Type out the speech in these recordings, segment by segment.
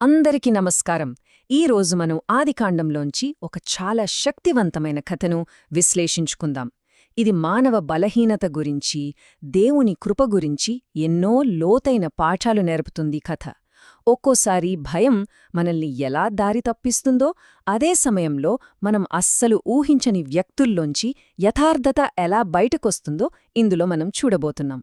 అందరికీ నమస్కారం. ఈరోజు మనం ఆదికాండంలోంచి ఒక చాలా శక్తివంతమైన కథను విశ్లేషించుకుందాం. ఇది మానవ బలహీనత గురించి, దేవుని కృప గురించి ఎన్నో లోతైన పాఠాలు నేర్పుతుంది కథ. ఒక్కోసారి భయం మనల్ని ఎలా దారి తప్పిస్తుందో, అదే సమయంలో మనం అస్సలు ఊహించని వ్యక్తుల్లోంచి యథార్థత ఎలా బయటకొస్తుందో ఇందులో మనం చూడబోతున్నాం.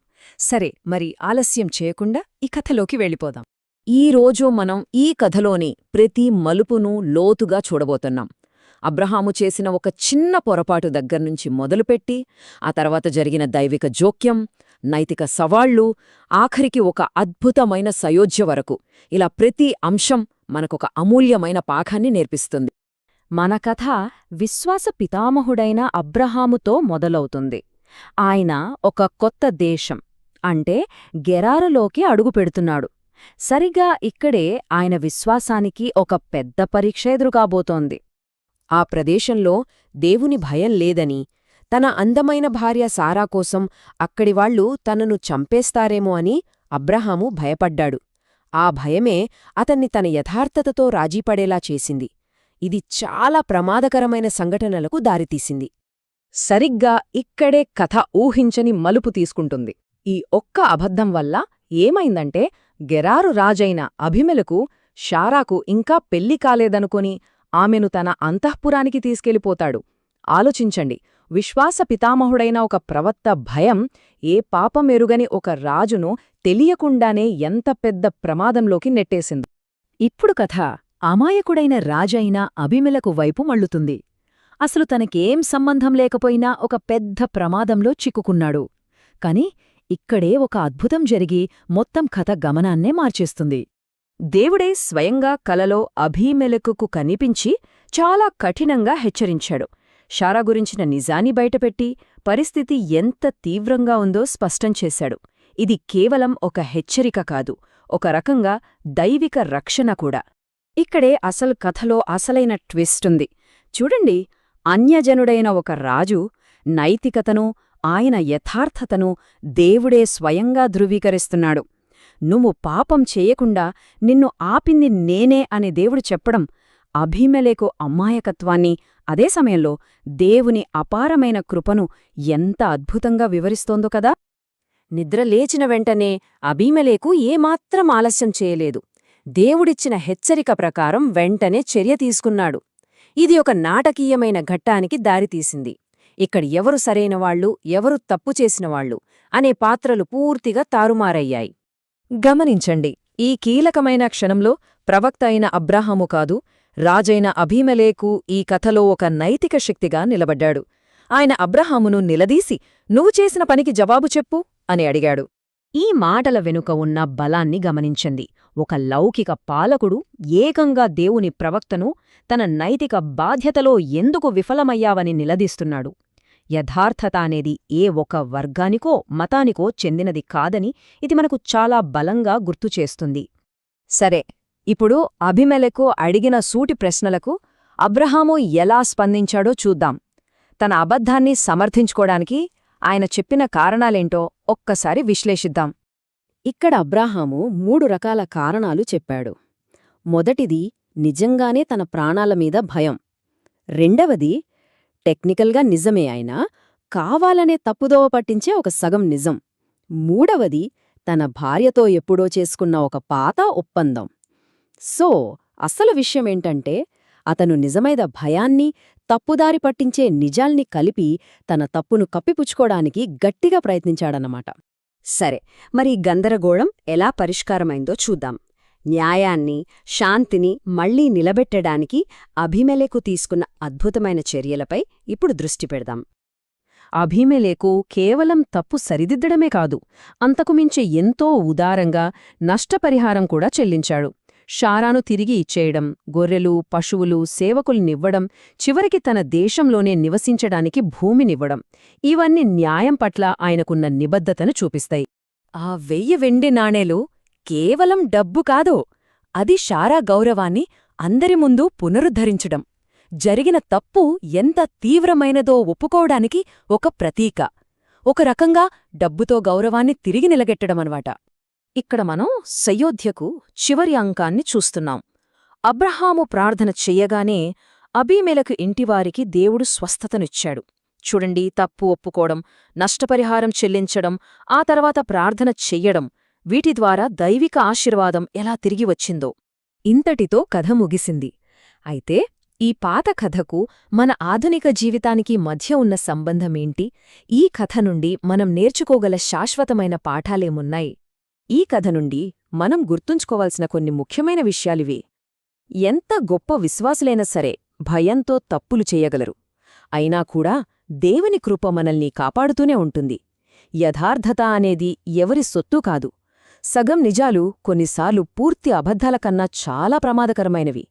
సరే, మరి ఆలస్యం చేయకుండా ఈ కథలోకి వెళ్ళిపోదాం. ఈరోజు మనం ఈ కథలోని ప్రతి మలుపును లోతుగా చూడబోతున్నాం. అబ్రహాము చేసిన ఒక చిన్న పొరపాటు దగ్గర్నుంచి మొదలుపెట్టి, ఆ తర్వాత జరిగిన దైవిక జోక్యం, నైతిక సవాళ్లు, ఆఖరికి ఒక అద్భుతమైన సయోధ్య వరకు, ఇలా ప్రతి అంశం మనకొక అమూల్యమైన పాఠాన్ని నేర్పిస్తుంది. మన కథ విశ్వాస పితామహుడైన అబ్రహాముతో మొదలవుతుంది. ఆయన ఒక కొత్త దేశం అంటే గెరారులోకి అడుగుపెడుతున్నాడు. సరిగా ఇక్కడే ఆయన విశ్వాసానికి ఒక పెద్ద పరీక్ష ఎదురుకాబోతోంది. ఆ ప్రదేశంలో దేవుని భయం లేదని, తన అందమైన భార్య సారా కోసం అక్కడివాళ్లు తనను చంపేస్తారేమో అని అబ్రహాము భయపడ్డాడు. ఆ భయమే అతన్ని తన యథార్థతతో రాజీపడేలా చేసింది. ఇది చాలా ప్రమాదకరమైన సంఘటనలకు దారితీసింది. సరిగ్గా ఇక్కడే కథ ఊహించని మలుపు తీసుకుంటుంది. ఈ ఒక్క అబద్ధం వల్ల ఏమైందంటే, గెరారు రాజైన అభిమెలకు షారాకు ఇంకా పెళ్లి కాలేదనుకొని ఆమెను తన అంతఃపురానికి తీసుకెళ్ళిపోతాడు. ఆలోచించండి, విశ్వాస పితామహుడైన ఒక ప్రవక్త భయం ఏ పాపమెరుగని ఒక రాజును తెలియకుండానే ఎంత పెద్ద ప్రమాదంలోకి నెట్టేసింది. ఇప్పుడు కథ అమాయకుడైన రాజైన అభిమెలకు వైపు మళ్ళుతుంది. అసలు తనకేం సంబంధం లేకపోయినా ఒక పెద్ద ప్రమాదంలో చిక్కుకున్నాడు. కాని ఇక్కడే ఒక అద్భుతం జరిగి మొత్తం కథ గమనాన్నే మార్చేస్తుంది. దేవుడే స్వయంగా కలలో అబీమెలెకుకు కనిపించి చాలా కఠినంగా హెచ్చరించాడు. షారా గురించిన నిజాన్ని బయటపెట్టి పరిస్థితి ఎంత తీవ్రంగా ఉందో స్పష్టం చేశాడు. ఇది కేవలం ఒక హెచ్చరిక కాదు, ఒక రకంగా దైవిక రక్షణ కూడా. ఇక్కడే అసలు కథలో అసలైన ట్విస్టుంది. చూడండి, అన్యజనుడైన ఒక రాజు నైతికతను, ఆయన యథార్థతను దేవుడే స్వయంగా ధృవీకరిస్తున్నాడు. నువ్వు పాపం చేయకుండా నిన్ను ఆపింది నేనే అని దేవుడు చెప్పడం అబీమెలెకు అమాయకత్వాన్ని, అదే సమయంలో దేవుని అపారమైన కృపను ఎంత అద్భుతంగా వివరిస్తోందో కదా. నిద్రలేచిన వెంటనే అబీమెలెకు ఏమాత్రం ఆలస్యం చేయలేదు. దేవుడిచ్చిన హెచ్చరిక ప్రకారం వెంటనే చర్య తీసుకున్నాడు. ఇది ఒక నాటకీయమైన ఘట్టానికి దారితీసింది. ఇక్కడ ఎవరు సరైనవాళ్లు, ఎవరు తప్పు చేసినవాళ్లు అనే పాత్రలు పూర్తిగా తారుమారయ్యాయి. గమనించండి, ఈ కీలకమైన క్షణంలో ప్రవక్త అయిన అబ్రాహాము కాదు, రాజైన అబీమెలెకు ఈ కథలో ఒక నైతిక శక్తిగా నిలబడ్డాడు. ఆయన అబ్రాహామును నిలదీసి, నువ్వు చేసిన పనికి జవాబు చెప్పు అని అడిగాడు. ఈ మాటల వెనుక ఉన్న బలాన్ని గమనించండి. ఒక లౌకిక పాలకుడు ఏకంగా దేవుని ప్రవక్తను తన నైతిక బాధ్యతలో ఎందుకు విఫలమయ్యావని నిలదీస్తున్నాడు. యథార్థత అనేది ఏ ఒక వర్గానికో మతానికో చెందినది కాదని ఇది మనకు చాలా బలంగా గుర్తుచేస్తుంది. సరే, ఇప్పుడు అబీమెలెకు అడిగిన సూటి ప్రశ్నలకు అబ్రహాము ఎలా స్పందించాడో చూద్దాం. తన అబద్ధాన్ని సమర్థించుకోడానికి ఆయన చెప్పిన కారణాలేంటో ఒక్కసారి విశ్లేషిద్దాం. ఇక్కడ అబ్రాహాము 3 రకాల కారణాలు చెప్పాడు. మొదటిది నిజంగానే తన ప్రాణాల మీద భయం. రెండవది టెక్నికల్గా నిజమే అయినా కావాలనే తప్పుదోవ పట్టించే ఒక సగం నిజం. మూడవది తన భార్యతో ఎప్పుడో చేసుకున్న ఒక పాత ఒప్పందం. సో అసలు విషయమేంటంటే, అతను నిజమైన భయాన్ని, తప్పుదారి పట్టించే నిజాల్ని కలిపి తన తప్పును కప్పిపుచ్చుకోడానికి గట్టిగా ప్రయత్నించాడన్నమాట. సరే, మరి గందరగోళం ఎలా పరిష్కారమైందో చూద్దాం. న్యాయాన్ని, శాంతిని మళ్లీ నిలబెట్టడానికి అబీమెలెకు తీసుకున్న అద్భుతమైన చర్యలపై ఇప్పుడు దృష్టి పెడదాం. అబీమెలెకు కేవలం తప్పు సరిదిద్దడమే కాదు, అంతకుమించి ఎంతో ఉదారంగా నష్టపరిహారం కూడా చెల్లించాడు. షారాను తిరిగి ఇచ్చేయడం, గొర్రెలు, పశువులు, సేవకుల్నివ్వడం, చివరికి తన దేశంలోనే నివసించడానికి భూమినివ్వడం, ఇవన్నీ న్యాయం పట్ల ఆయనకున్న నిబద్ధతను చూపిస్తాయి. ఆ 1000 వెండి నాణేలు కేవలం డబ్బు కాదో, అది షారా గౌరవాన్ని అందరి ముందు పునరుద్ధరించడం, జరిగిన తప్పు ఎంత తీవ్రమైనదో ఒప్పుకోవడానికి ఒక ప్రతీక. ఒక రకంగా డబ్బుతో గౌరవాన్ని తిరిగి నిలగెట్టడమనమాట. ఇక్కడ మనం సయోధ్యకు చివరి అంకాన్ని చూస్తున్నాం. అబ్రహాము ప్రార్థన చెయ్యగానే అబీమెలెకు ఇంటివారికి దేవుడు స్వస్థతనిచ్చాడు. చూడండి, తప్పు ఒప్పుకోవడం, నష్టపరిహారం చెల్లించడం, ఆ తర్వాత ప్రార్థన చెయ్యడం, వీటి ద్వారా దైవిక ఆశీర్వాదం ఎలా తిరిగి వచ్చిందో. ఇంతటితో కథ ముగిసింది. అయితే ఈ పాత కథకు మన ఆధునిక జీవితానికి మధ్య ఉన్న సంబంధమేంటి? ఈ కథ నుండి మనం నేర్చుకోగల శాశ్వతమైన పాఠాలేమున్నాయి? ఈ కథ నుండి మనం గుర్తుంచుకోవాల్సిన కొన్ని ముఖ్యమైన విషయాలివే. ఎంత గొప్ప విశ్వాసులైనా సరే భయంతో తప్పులు చేయగలరు. అయినా కూడా దేవుని కృప మనల్ని కాపాడుతూనే ఉంటుంది. యథార్థత అనేది ఎవరి సొత్తు కాదు. సగం నిజాలు కొన్నిసార్లు పూర్తి అబద్ధాల కన్నా చాలా ప్రమాదకరమైనవి.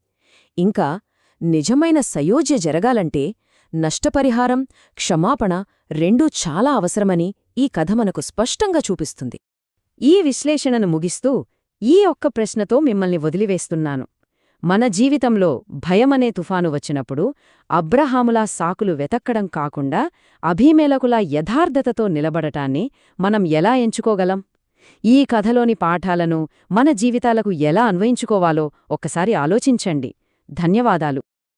ఇంకా నిజమైన సయోధ్య జరగాలంటే నష్టపరిహారం, క్షమాపణ రెండూ చాలా అవసరమని ఈ కథ మనకు స్పష్టంగా చూపిస్తుంది. ఈ విశ్లేషణను ముగిస్తూ ఈ ఒక్క ప్రశ్నతో మిమ్మల్ని వదిలివేస్తున్నాను. మన జీవితంలో భయమనే తుఫాను వచ్చినప్పుడు అబ్రహాములా సాకులు వెతక్కడం కాకుండా అబీమెలెకులా యథార్థతతో నిలబడటాన్ని మనం ఎలా ఎంచుకోగలం? ఈ కథలోని పాఠాలను మన జీవితాలకు ఎలా అన్వయించుకోవాలో ఒక్కసారి ఆలోచించండి. ధన్యవాదాలు.